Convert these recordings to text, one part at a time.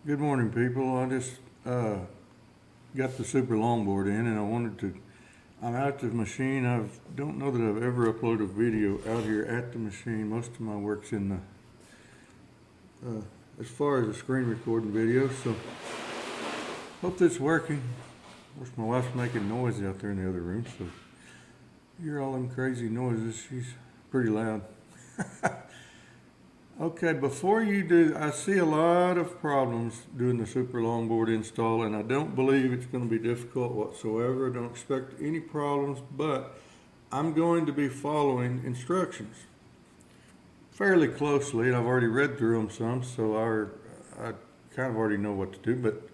Good morning, people. I just got the super longboard in, and I'm at the machine. I don't know that I've ever uploaded a video out here at the machine. Most of my work's in as far as the screen recording video. So hope this is working. Of course, my wife's making noise out there in the other room, so you hear all them crazy noises. She's pretty loud. Okay, before you do, I see a lot of problems doing the super longboard install, and I don't believe it's going to be difficult whatsoever. I don't expect any problems, but I'm going to be following instructions fairly closely, and I've already read through them some, so I kind of already know what to do. But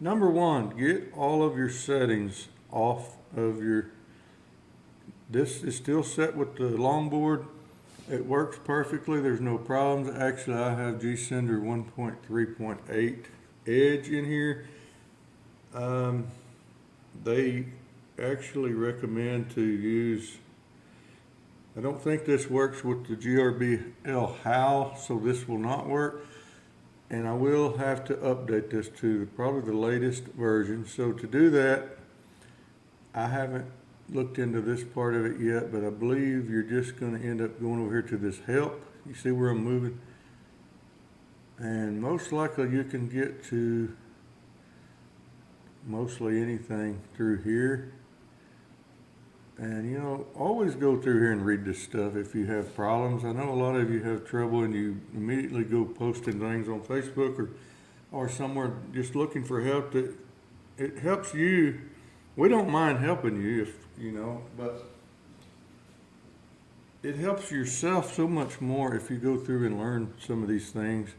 number one, get all of your settings off of this is still set with the longboard. It works perfectly. There's no problems. Actually, I have G-Sender 1.3.8 Edge in here. They actually recommend to use, I don't think this works with the GRBL HAL, so this will not work. And I will have to update this to probably the latest version. So to do that, I haven't looked into this part of it yet, but I believe you're just going to end up going over here to this help. You see where I'm moving? And most likely you can get to mostly anything through here. And you know, always go through here and read this stuff if you have problems. I know a lot of you have trouble and you immediately go posting things on Facebook or somewhere just looking for help. It helps you. We don't mind helping you if you know, but it helps yourself so much more if you go through and learn some of these things.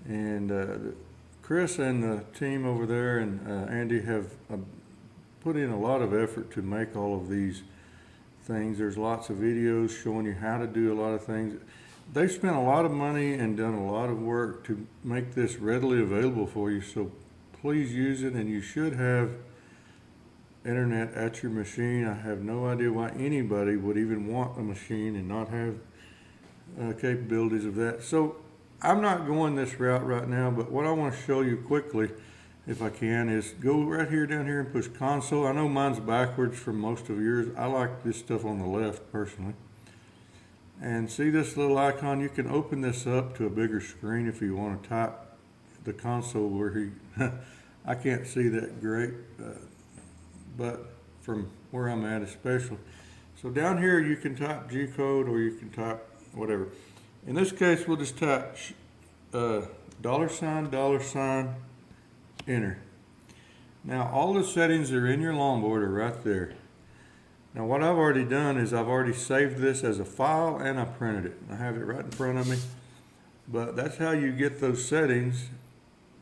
And Chris and the team over there and Andy have put in a lot of effort to make all of these things. There's lots of videos showing you how to do a lot of things. They've spent a lot of money and done a lot of work to make this readily available for you. So please use it, and you should have internet at your machine. I have no idea why anybody would even want a machine and not have capabilities of that. So I'm not going this route right now, but what I want to show you quickly, if I can, is go right here down here and push console. I know mine's backwards from most of yours. I like this stuff on the left personally. And see this little icon? You can open this up to a bigger screen if you want to type the console where I can't see that great. But from where I'm at especially. So down here you can type G code or you can type whatever. In this case we'll just type $, enter. Now all the settings that are in your longboard are right there. Now what I've already done is I've already saved this as a file and I printed it. I have it right in front of me. But that's how you get those settings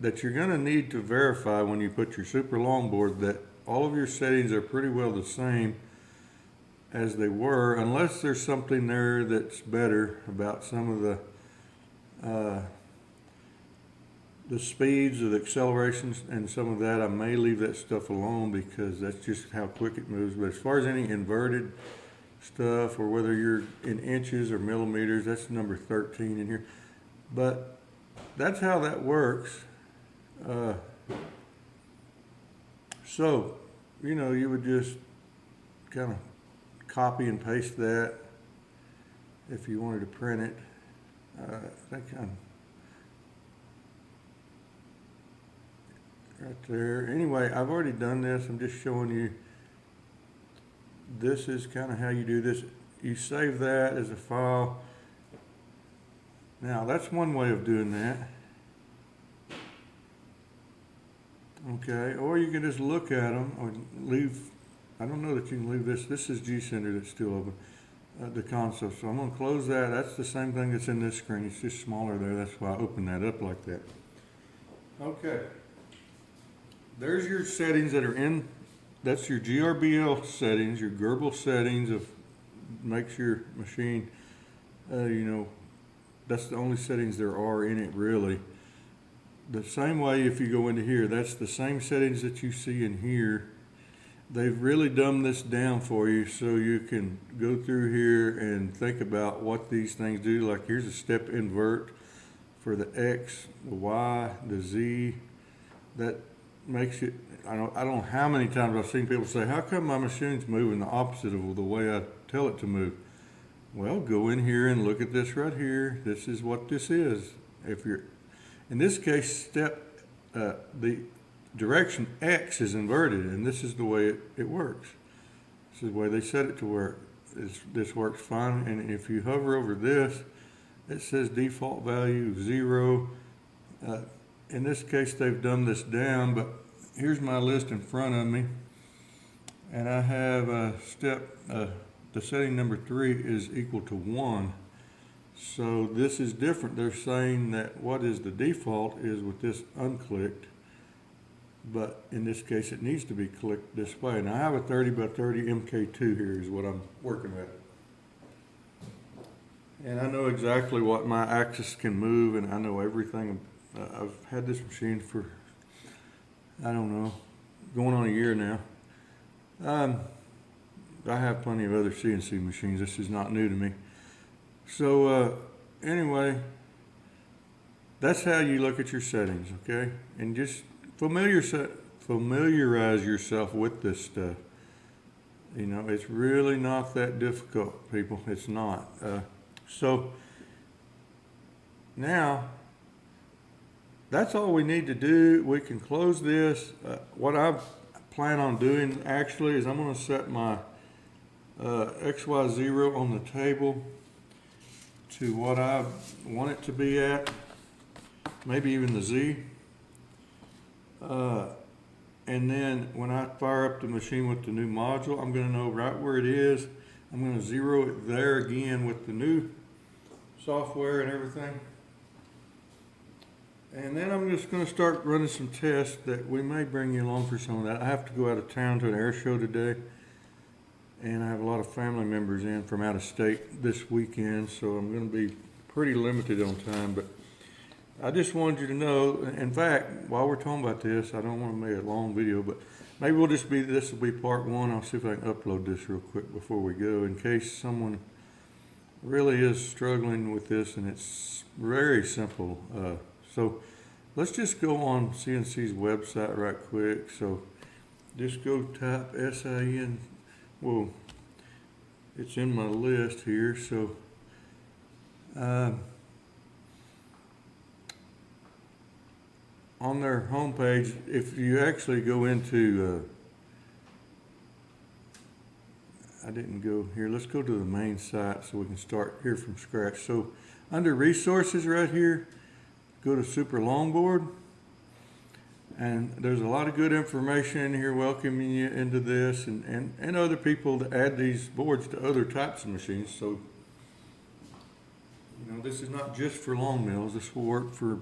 that you're going to need to verify when you put your super longboard, that all of your settings are pretty well the same as they were, unless there's something there that's better about some of the speeds or the accelerations and some of that. I may leave that stuff alone because that's just how quick it moves. But as far as any inverted stuff or whether you're in inches or millimeters, that's number 13 in here. But that's how that works. So, you know, you would just kind of copy and paste that if you wanted to print it. That kind of right there. Anyway, I've already done this. I'm just showing you. This is kind of how you do this. You save that as a file. Now, that's one way of doing that. Okay, or you can just look at them or leave. I don't know that you can leave this. This is G-Sender that's still open, the console. So I'm going to close that. That's the same thing that's in this screen. It's just smaller there. That's why I opened that up like that. Okay. There's your settings that are in. That's your GRBL settings, your Gerbil settings of makes your machine, you know, that's the only settings there are in it really. The same way if you go into here, that's the same settings that you see in here. They've really dumbed this down for you so you can go through here and think about what these things do. Like here's a step invert for the X, the Y, the Z. That makes it, I don't know how many times I've seen people say, how come my machine's moving the opposite of the way I tell it to move? Well, go in here and look at this right here. This is what this is. If you're, in this case, the direction X is inverted, and this is the way it works. This is the way they set it to work. This works fine, and if you hover over this, it says default value 0. In this case, they've dumbed this down, but here's my list in front of me, and I have a the setting number 3 is equal to 1. So this is different. They're saying that what is the default is with this unclicked, but in this case it needs to be clicked this way. And I have a 30 by 30 Mk2 here is what I'm working with. And I know exactly what my axis can move, and I know everything. I've had this machine for, I don't know, going on a year now. I have plenty of other CNC machines. This is not new to me. So anyway, that's how you look at your settings, okay? And just familiarize yourself with this stuff. You know, it's really not that difficult, people. It's not. So now, that's all we need to do. We can close this. What I plan on doing actually is I'm going to set my XY0 on the table to what I want it to be at, maybe even the Z. And then when I fire up the machine with the new module, I'm going to know right where it is. I'm going to zero it there again with the new software and everything. And then I'm just going to start running some tests that we may bring you along for some of that. I have to go out of town to an air show today, and I have a lot of family members in from out of state this weekend, so I'm going to be pretty limited on time. But I just wanted you to know, in fact, while we're talking about this, I don't want to make a long video, but maybe this will be part 1. I'll see if I can upload this real quick before we go, in case someone really is struggling with this, and it's very simple. So let's just go on CNC's website right quick. So just go type SIN. Well, it's in my list here. So on their homepage, if you actually go into, I didn't go here. Let's go to the main site so we can start here from scratch. So under resources right here, go to Super Longboard, and there's a lot of good information in here welcoming you into this, and other people to add these boards to other types of machines. So, you know, this is not just for long mills. This will work for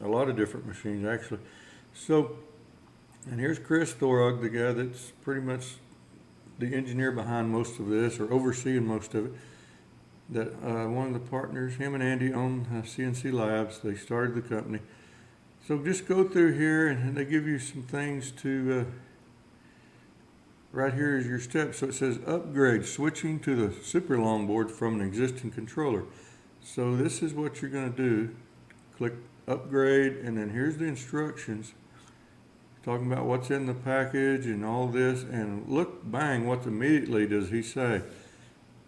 a lot of different machines, actually. So, and here's Chris Thorog, the guy that's pretty much the engineer behind most of this, or overseeing most of it. That one of the partners, him and Andy, own CNC Labs. They started the company. So just go through here, and they give you some things to, right here is your steps. So it says upgrade, switching to the Super Longboard from an existing controller. So this is what you're going to do. Click upgrade, and then here's the instructions talking about what's in the package and all this. And look, bang, what immediately does he say?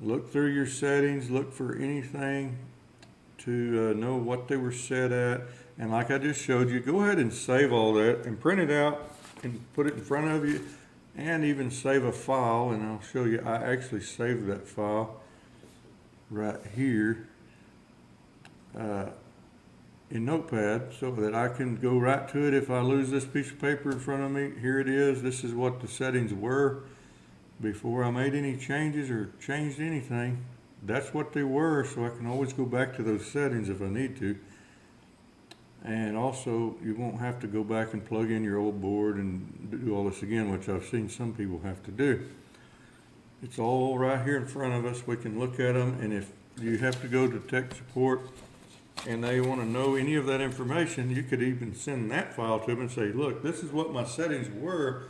Look through your settings, look for anything to know what they were set at. And like I just showed you, go ahead and save all that and print it out and put it in front of you, and even save a file. And I'll show you, I actually saved that file right here in Notepad, so that I can go right to it if I lose this piece of paper in front of me. Here it is. This is what the settings were before I made any changes or changed anything. That's what they were, so I can always go back to those settings if I need to. And also, you won't have to go back and plug in your old board and do all this again, which I've seen some people have to do. It's all right here in front of us. We can look at them, and if you have to go to tech support and they want to know any of that information, you could even send that file to them and say, look, this is what my settings were,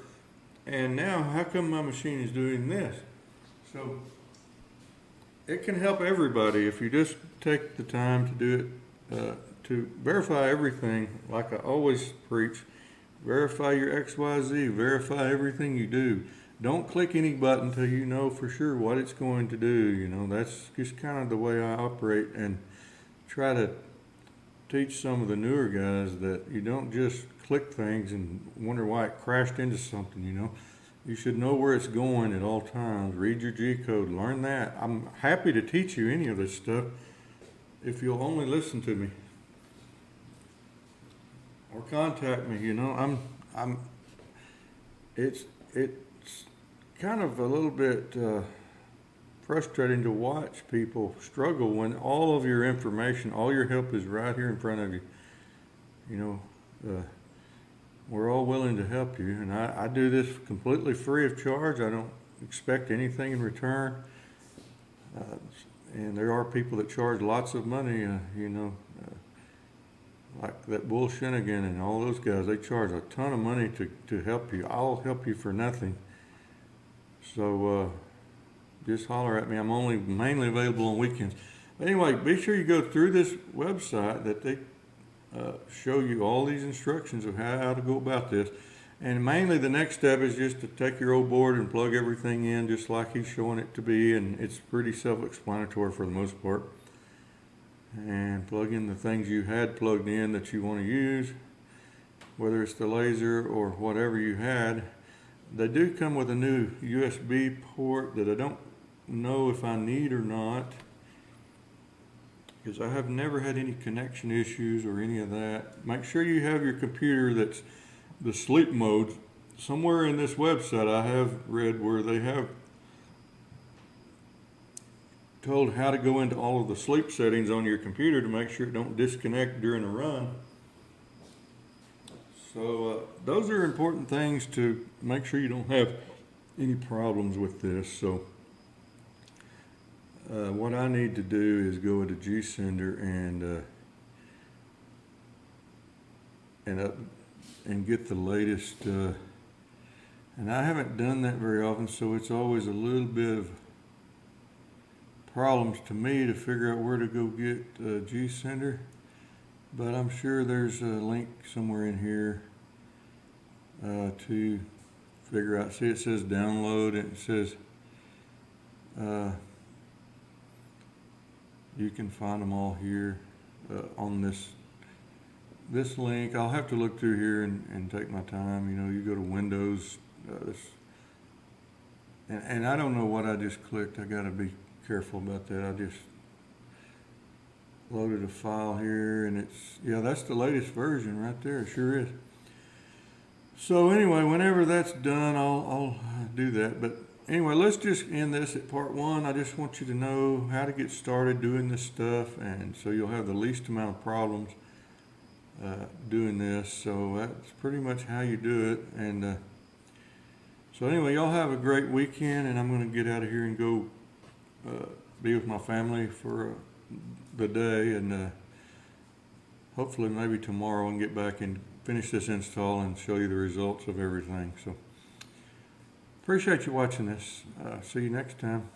and now how come my machine is doing this? So it can help everybody if you just take the time to do it, to verify everything, like I always preach, verify your XYZ, verify everything you do. Don't click any button until you know for sure what it's going to do. That's just kind of the way I operate, and try to teach some of the newer guys that you don't just click things and wonder why it crashed into something. You should know where it's going at all times. Read your G code, learn that. I'm happy to teach you any of this stuff if you'll only listen to me or contact me. It's kind of a little bit frustrating to watch people struggle when all of your information, all your help is right here in front of you. We're all willing to help you, and I do this completely free of charge. I don't expect anything in return. And there are people that charge lots of money, like that Bull Shennigan and all those guys. They charge a ton of money to help you. I'll help you for nothing. So just holler at me. I'm only mainly available on weekends. But anyway, be sure you go through this website that they show you all these instructions of how to go about this. And mainly the next step is just to take your old board and plug everything in just like he's showing it to be, and it's pretty self-explanatory for the most part. And plug in the things you had plugged in that you want to use, whether it's the laser or whatever you had. They do come with a new USB port that I don't know if I need or not, because I have never had any connection issues or any of that. Make sure you have your computer that's the sleep mode. Somewhere in this website I have read where they have told how to go into all of the sleep settings on your computer to make sure it don't disconnect during a run. So those are important things to make sure you don't have any problems with this. So what I need to do is go into G-Sender and get the latest, and I haven't done that very often, so it's always a little bit of problems to me to figure out where to go get G-Sender, but I'm sure there's a link somewhere in here to figure out. See, it says download, and it says you can find them all here on this link. I'll have to look through here and take my time. You go to Windows, and I don't know what I just clicked. I got to be careful about that. I just loaded a file here, and that's the latest version right there. It sure is. So anyway, whenever that's done, I'll do that. But anyway, let's just end this at part 1. I just want you to know how to get started doing this stuff, and so you'll have the least amount of problems doing this. So that's pretty much how you do it. And so anyway, y'all have a great weekend, and I'm going to get out of here and go be with my family for the day, and hopefully maybe tomorrow and get back and finish this install and show you the results of everything. So appreciate you watching this. See you next time.